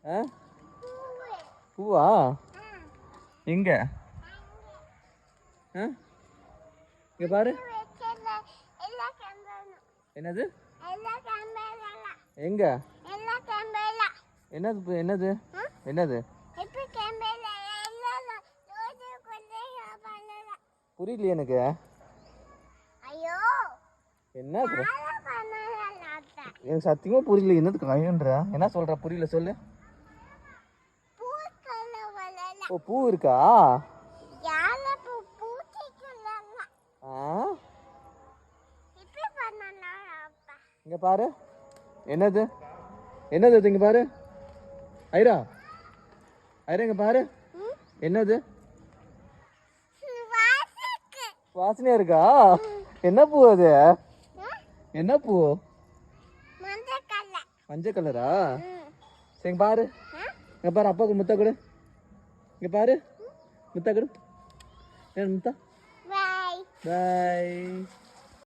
ஆ பூவா எங்க ஆ இங்க பாரு. என்னது எங்க என்னது என்னது என்னது புரியலையே எனக்கு. என்னது எனக்கு சத்தியமா புரியல. என்னதுக்கு கையன்ற என்ன சொல்ற புரியல சொல்லு. ஓ பூ இருக்கா? இங்க பாரு. என்னது என்னது இங்க பாரு. ஐரா ஐரா இங்க பாரு. என்னது வாசனையா இருக்கா? என்ன பூ அது? என்ன பூ? மஞ்சள் கலரா? சரி பாரு. இங்க பாரு அப்பாவுக்கு முத்தா கொடு. இங்க பாரு முத்தா கொடு. முத்தா பாய்.